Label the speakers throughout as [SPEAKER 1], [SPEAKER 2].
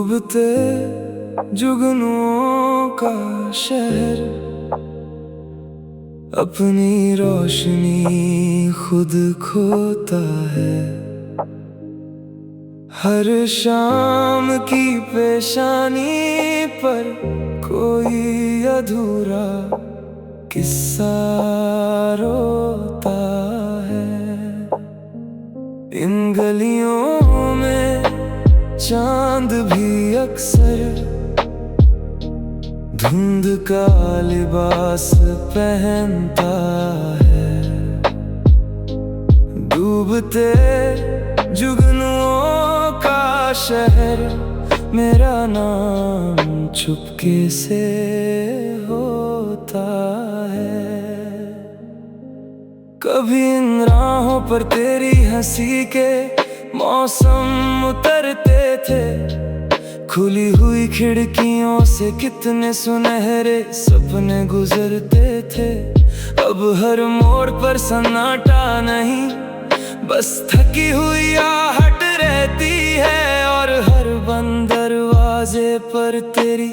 [SPEAKER 1] डूबते जुगनुओं का शहर अपनी रोशनी खुद खोता है। हर शाम की पेशानी पर कोई अधूरा किस्सा रोता है। इन गलियों में चांद भी अक्सर धुंध का लिबास पहनता है। डूबते जुगनुओं का शहर मेरा नाम चुपके से होता है। कभी इन राहों पर तेरी हंसी के मौसम उतरते थे। खुली हुई खिड़कियों से कितने सुनहरे सपने गुजरते थे। अब हर मोड़ पर सन्नाटा नहीं, बस थकी हुई आहट रहती है। और हर बंद दरवाजे पर तेरी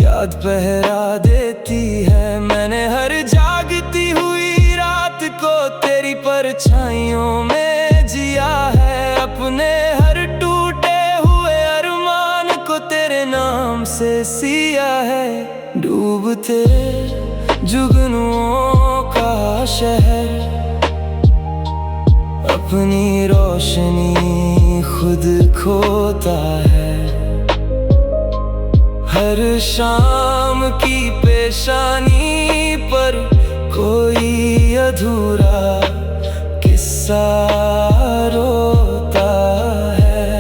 [SPEAKER 1] याद पहरा देती है। मैंने हर जागती हुई रात को तेरी परछाइयों में जिया है। अपने हर टूटे हुए अरमान को तेरे नाम से सिया है। डूबते जुगनुओं का शहर अपनी रोशनी खुद खोता है। हर शाम की पेशानी पर कोई अधूरा किस्सा रोता है।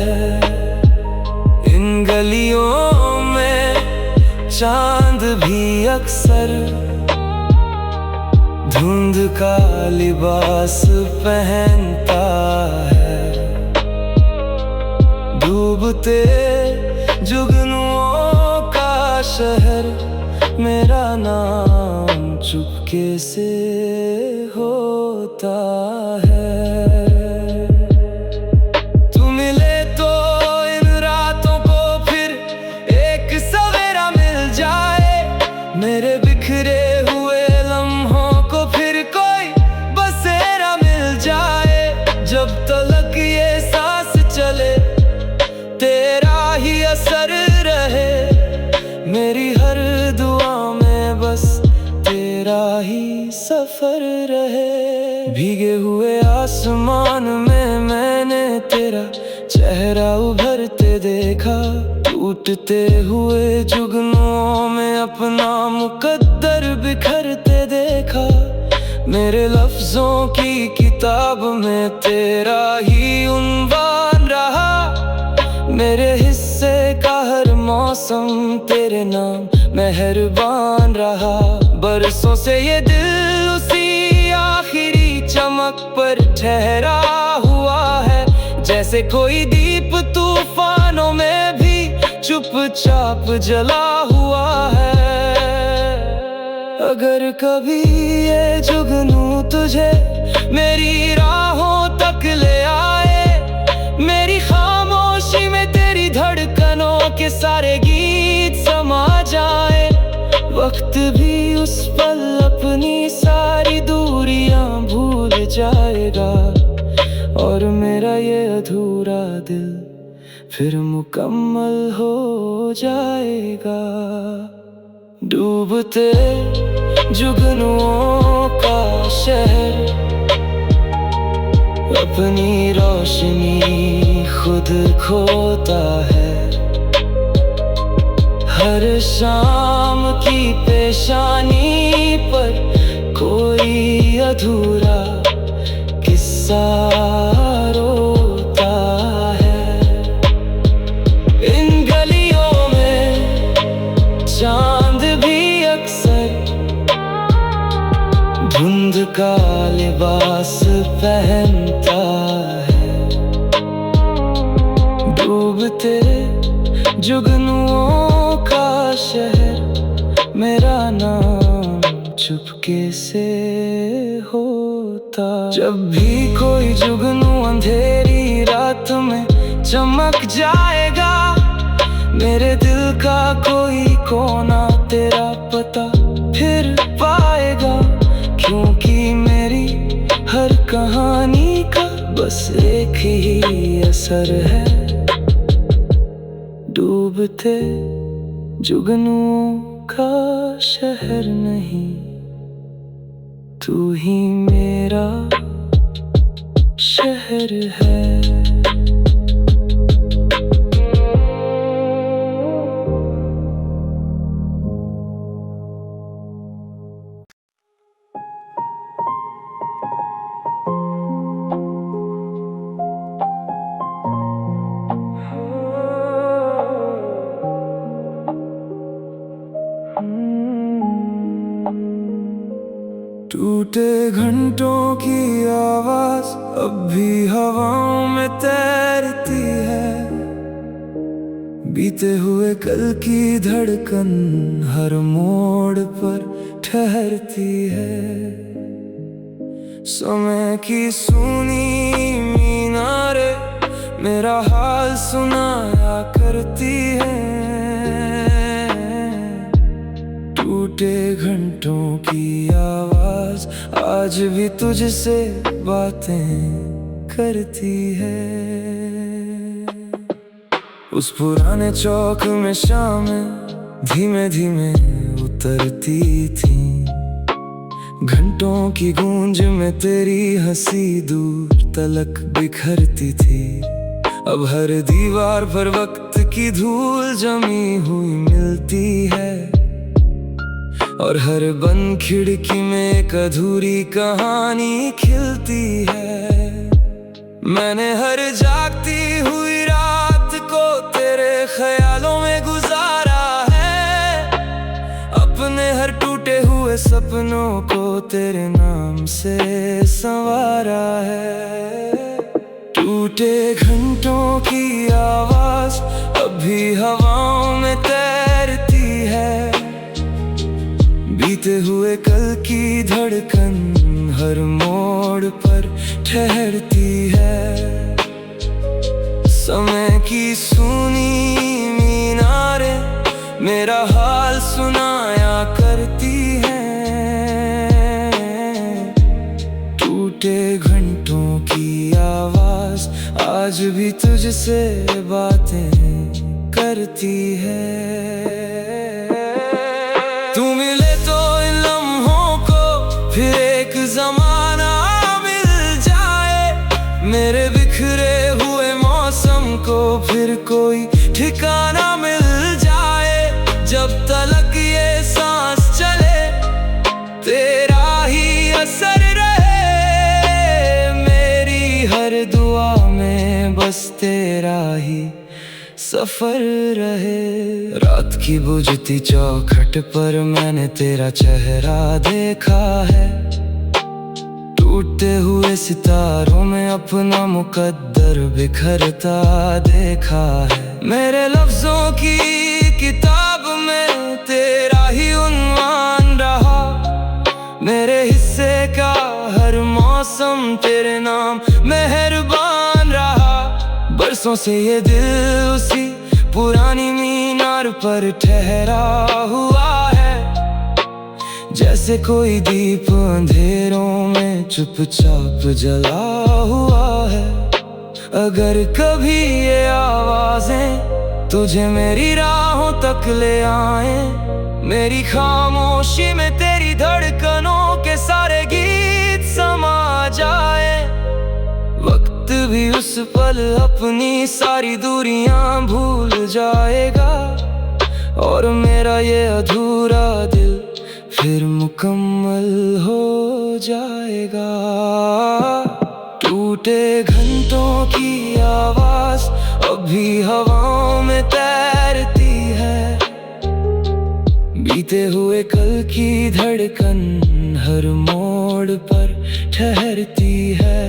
[SPEAKER 1] इन गलियों में चांद भी अक्सर धुंध का लिबास पहनता है। डूबते जुगनुओं का शहर मेरा नाम चुपके से होता है। तू मिले तो इन रातों को फिर एक सवेरा मिल जाए। मेरे बिखरे हुए लम्हों को फिर कोई बसेरा मिल जाए। जब तलक ये सांस चले तेरा ही असर रहे। मेरी हर दुआ में बस तेरा ही सफर रहे। भीगे हुए आसमान में मैंने तेरा चेहरा उभरते देखा। टूटते हुए जुगनुओं में अपना मुकद्दर बिखरते देखा। मेरे लफ्जों की किताब में तेरा ही उन्वान रहा। मेरे हिस्से का हर मौसम तेरे नाम मेहरबान रहा। बरसों से ये दिल उसी आखिरी चमक पर ठहरा हुआ है। जैसे कोई दीप तूफानों में भी चुपचाप जला हुआ है। अगर कभी ये जुगनू तुझे मेरी राहों तक ले आए, मेरी खामोशी में तेरी धड़कनों के सारे गीत समा जाए। वक्त भी उस पल अपनी सारी दूरियां भूल जाएगा। और मेरा ये अधूरा दिल फिर मुकम्मल हो जाएगा। डूबते जुगनुओं का शहर अपनी रोशनी खुद खोता है। हर शाम की पेशानी पर कोई अधूरा किस्सा रोता है। इन गलियों में चांद भी अक्सर धुंध का लिबास पहनता है। डूबते जुगनुओं का शहर मेरा नाम चुपके से होता। जब भी कोई जुगनू अंधेरी रात में चमक जाएगा, मेरे सर है, डूबते जुगनुओं का शहर नहीं, तू ही मेरा शहर है। टूटे घंटों की आवाज अब भी हवाओं में तैरती है, बीते हुए कल की धड़कन हर मोड़ पर ठहरती है। समय की सूनी मीनारे मेरा हाल सुनाया करती है, टूटे घंटों की आवाज आज भी तुझसे बातें करती है। उस पुराने चौक में शामें धीमे धीमे उतरती थी, घंटों की गूंज में तेरी हंसी दूर तलक बिखरती थी। अब हर दीवार पर वक्त की धूल जमी हुई मिलती है, और हर बंद खिड़की में एक अधूरी कहानी खिलती है। मैंने हर जागती हुई रात को तेरे ख्यालों में गुजारा है, अपने हर टूटे हुए सपनों को तेरे नाम से संवारा है। टूटे घंटों की आवाज अब भी हवाओं में तैरती है, बीते हुए कल की धड़कन हर मोड़ पर ठहरती है। समय की सूनी मीनारे मेरा हाल सुनाया करती है, टूटे घंटों की आवाज आज भी तुझसे बातें करती है। तू मिले तो इन लम्हों को फिर एक जमाना मिल जाए, मेरे बिखरे हुए मौसम को फिर कोई ठिकाना मिल जाए। जब तलक ये सांस चले तेरा ही असर रहे, मेरी हर दुआ में बस तेरा ही सफर रहे। रात की बुझती चौखट पर मैंने तेरा चेहरा देखा है, टूटते हुए सितारों में अपना मुकद्दर बिखरता देखा है। मेरे लफ्जों की किताब में तेरा ही उन्वान रहा, मेरे हिस्से का हर मौसम तेरे नाम मेहरबान रहा। बरसों से ये दिल उसी पुरानी मीनार पर ठहरा हुआ है, जैसे कोई दीप अंधेरों में चुपचाप जला हुआ है। अगर कभी ये आवाजें तुझे मेरी राहों तक ले आए, मेरी खामोशी में तेरी धड़कनों के सारे गीत समा जाए। वक्त भी उस पल अपनी सारी दूरियां भूल जाएगा, और मेरा ये अधूरा दिल फिर मुकम्मल हो जाएगा। टूटे घंटों की आवाज अब भी हवाओं में तैरती है, बीते हुए कल की धड़कन हर मोड़ पर ठहरती है।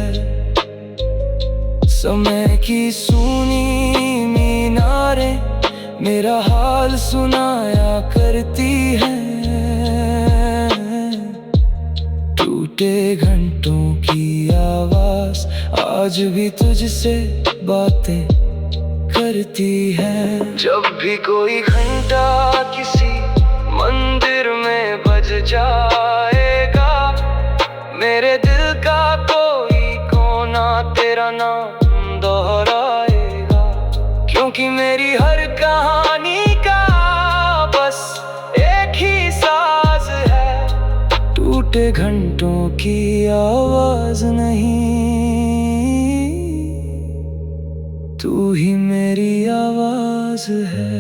[SPEAKER 1] समय की सूनी मीनारे मेरा हाल सुनाया करती है, टूटे घंटों की आवाज आज भी तुझसे बातें करती है। जब भी कोई घंटा किसी मंदिर में बज जाएगा, मेरे दिल का कोई कोना तेरा नाम दोहराए। टूटे घंटों की आवाज नहीं, तू ही मेरी आवाज है।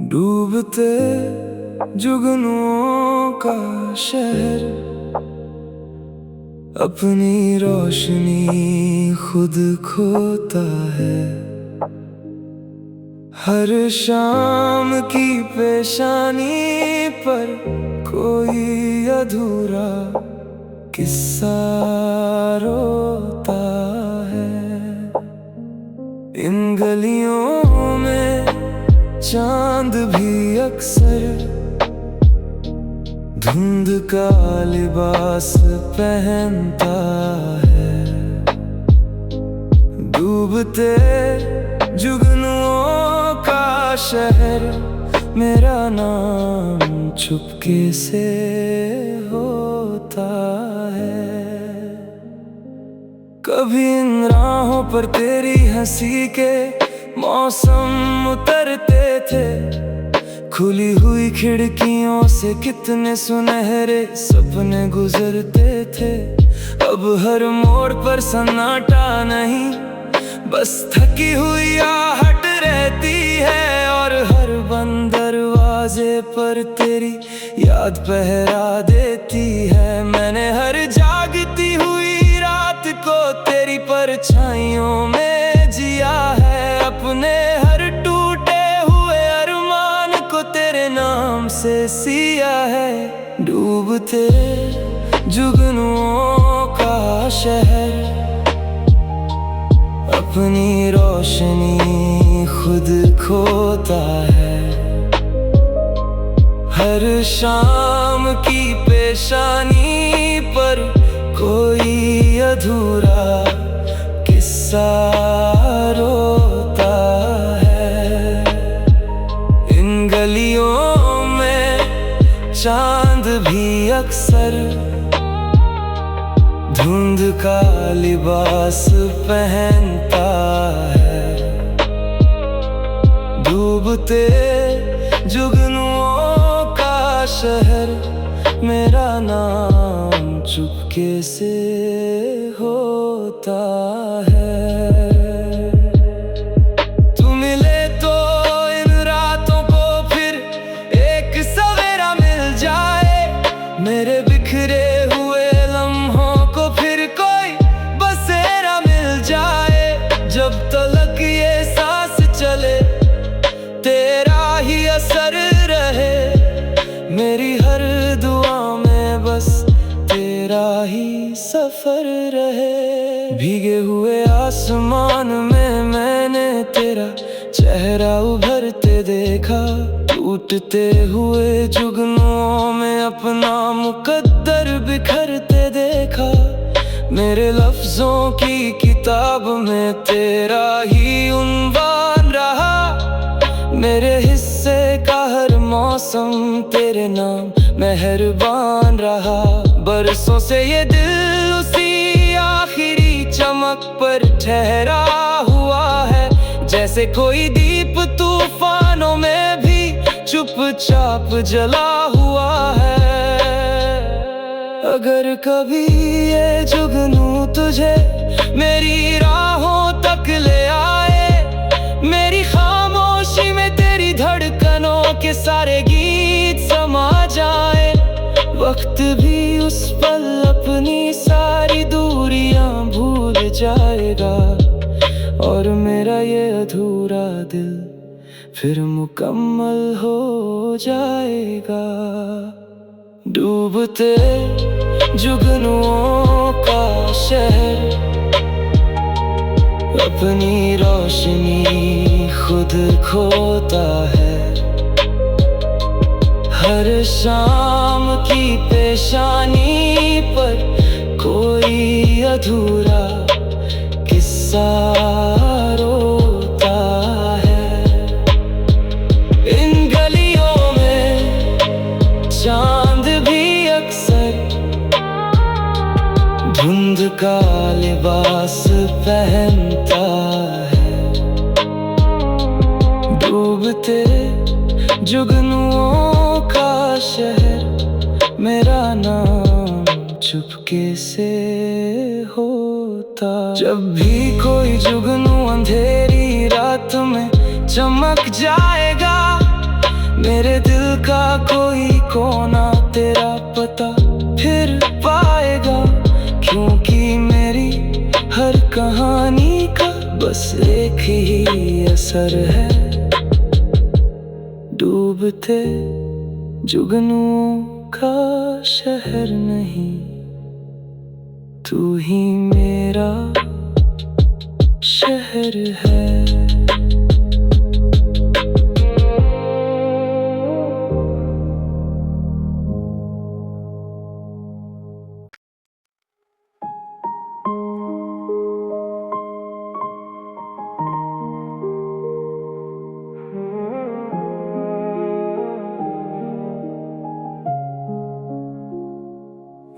[SPEAKER 1] डूबते जुगनुओं का शहर अपनी रोशनी खुद खोता है। हर शाम की पेशानी पर कोई अधूरा किस्सा रोता है। इन गलियों में चांद भी अक्सर धुंध का लिबास पहनता है। डूबते जुगनुओं का शहर मेरा नाम चुपके से होता है। कभी इन राहों पर तेरी हंसी के मौसम उतरते थे। खुली हुई खिड़कियों से कितने सुनहरे सपने गुजरते थे। अब हर मोड़ पर सन्नाटा नहीं, बस थकी हुई आहट रहती है। और हर बंद दरवाजे पर तेरी याद पहरा देती है। मैंने हर जागती हुई रात को तेरी परछाइयों में जिया है। अपने हर टूटे हुए अरमान को तेरे नाम से सिया है। डूबते जुगनुओं का शहर अपनी रोशनी खुद खोता है। हर शाम की पेशानी पर कोई अधूरा किस्सा रोता है। इन गलियों में चांद भी अक्सर धुंध का लिबास पहनता है। डूबते जुगनुओं का शहर मेरा नाम चुपके से होता है। तू मिले तो इन रातों को फिर एक सवेरा मिल जाए। मेरे बिखरे हुए लम्हों को फिर कोई बसेरा मिल जाए। जब तलक ये सांस चले तेरा ही असर रहे। मेरी हर दुआ में बस तेरा ही सफर रहे। भीगे हुए आसमान में मैंने तेरा चेहरा उभरते देखा। टूटते हुए जुगनुओं में अपना मुकद्दर बिखरते देखा। मेरे लफ्जों की किताब में तेरा ही उन्वान रहा। मेरे हिस्से का हर मौसम तेरे नाम मेहरबान रहा। बरसों से ये दिल उसी आखिरी चमक पर ठहरा हुआ है। जैसे कोई दीप तूफानों में भी चुपचाप जला हुआ है। अगर कभी ये जुगनू तुझे मेरी राहों तक ले आए, मेरी खामोशी में तेरी धड़कनों के सारे गीत समा जाए। वक्त भी उस पल अपनी सारी दूरियां भूल जाएगा। और मेरा ये अधूरा दिल फिर मुकम्मल हो जाएगा। डूबते जुगनुओं का शहर अपनी रोशनी खुद खोता है। हर शाम की पेशानी पर कोई अधूरा किस्सा रोता है। इन गलियों में डूबते जुगनुओं का शहर, मेरा नाम चुपके से होता। जब भी कोई जुगनू अंधेरी रात में चमक जाएगा, मेरे दिल का कोई कोना तेरा पता फिर पाएगा। क्योंकि मेरी हर कहानी का बस एक ही असर है, डूबते जुगनुओं का शहर नहीं, तू ही मेरा शहर है।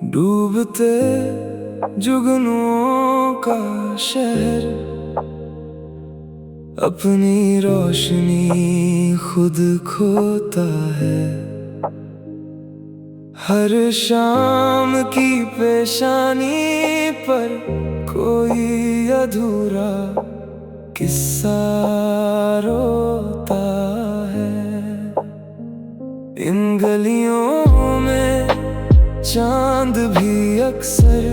[SPEAKER 1] डूबते जुगनुओं का शहर, अपनी रोशनी खुद खोता है। हर शाम की पेशानी पर कोई अधूरा किस्सा रोता है। इन गलियों में चांद भी अक्सर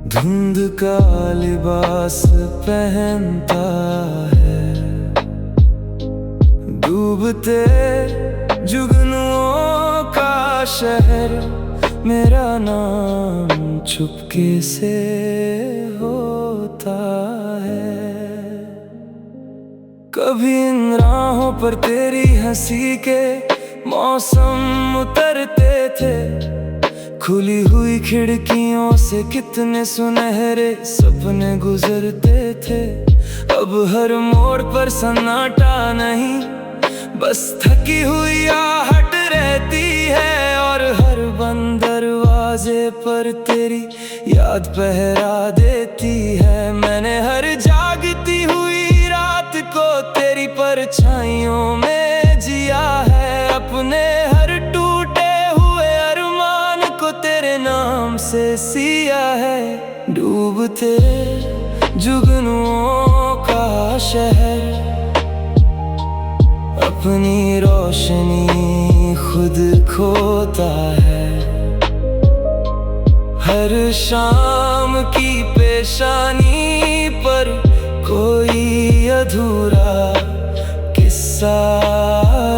[SPEAKER 1] धुंध का लिबास पहनता है। डूबते जुगनुओं का शहर, मेरा नाम चुपके से होता है। कभी इन राहों पर तेरी हंसी के मौसम उतरते थे, खुली हुई खिड़कियों से कितने सुनहरे सपने गुजरते थे। अब हर मोड़ पर सन्नाटा नहीं, बस थकी हुई आहट रहती है। और हर बंद दरवाजे पर तेरी याद पहरा देती है। मैंने हर जागती हुई रात को तेरी परछाइयों में जिया है। अपने हर टूटे हुए अरमान को तेरे नाम से सिया है। डूबते जुगनुओं का शहर, अपनी रोशनी खुद खोता है। हर शाम की पेशानी पर कोई अधूरा किस्सा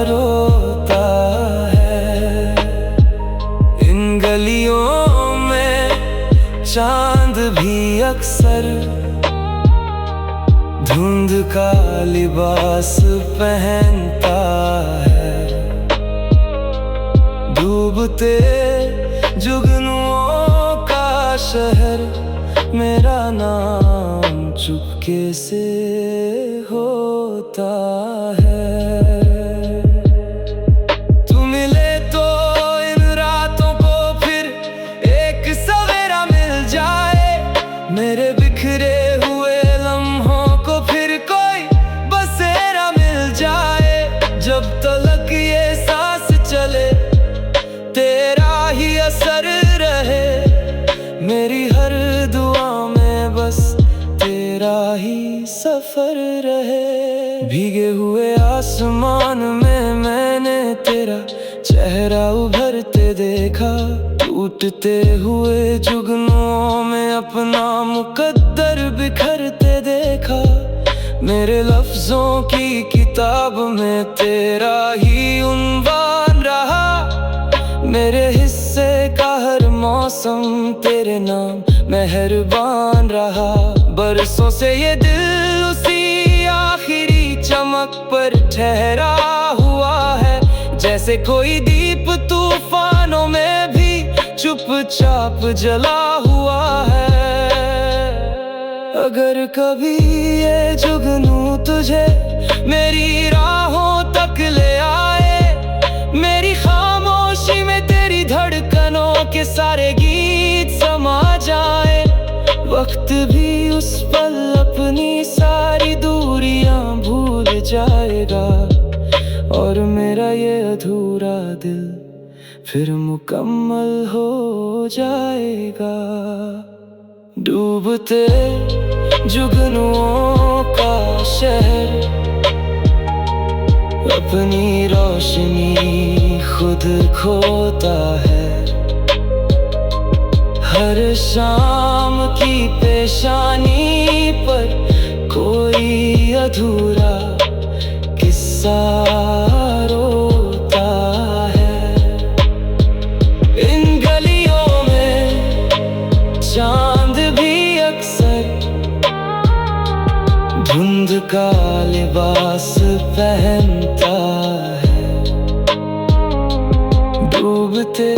[SPEAKER 1] रोता है। इन गलियों में चांद भी अक्सर धुंध का लिबास पहनता है। डूबते जुगनुओं का शहर, मेरा नाम चुपके से होता है। तू मिले तो इन रातों को फिर एक सवेरा मिल जाए। मेरे बिखरे हुए लम्हों को फिर कोई बसेरा मिल जाए। जब तलक ये सांस चले, तेरा ही असर रहे। मेरी हर दुआ में बस तेरा ही सफर रहे। भीगे हुए आसमान में मैंने तेरा चेहरा उभरते देखा। टूटते हुए जुगनुओं में अपना मुकद्दर बिखरते देखा। मेरे लफ्जों की किताब में तेरा ही उन्वान रहा। मेरे हिस्से का हर मौसम तेरे नाम मेहरबान रहा। बरसों से ये दिल उसी आखिरी चमक पर ठहरा हुआ है। जैसे कोई दीप तूफानों में भी चुपचाप जला हुआ है। अगर कभी ये जुगनू तुझे मेरी राहों तक ले आए, मेरी खामोशी में तेरी धड़कनों के सारे गीत समा जाए। वक्त भी उस पल अपनी सारी दूरियां भूल जाएगा और मेरा ये अधूरा दिल फिर मुकम्मल हो जाएगा। डूबते जुगनुओं का शहर अपनी रोशनी खुद खोता है। हर शाम की पेशानी पर कोई अधूरा किस्सा रोता है। इन गलियों में चांद भी अक्सर धुंध का लिबास पहनता है। डूबते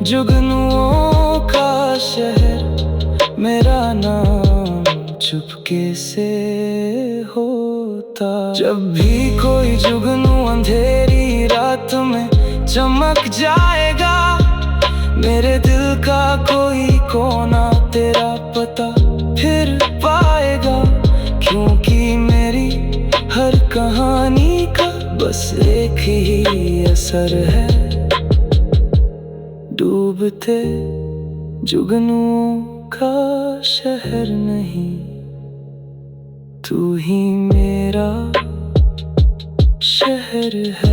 [SPEAKER 1] जुगनुओं का शहर मेरा नाम चुपके से होता। जब भी कोई जुगनू अंधेरी रात में चमक जाएगा, मेरे दिल का कोई कोना तेरा पता फिर पाएगा। क्योंकि मेरी हर कहानी का बस एक ही असर है। डूबते जुगनुओं का शहर नहीं, तू ही मेरा शहर है।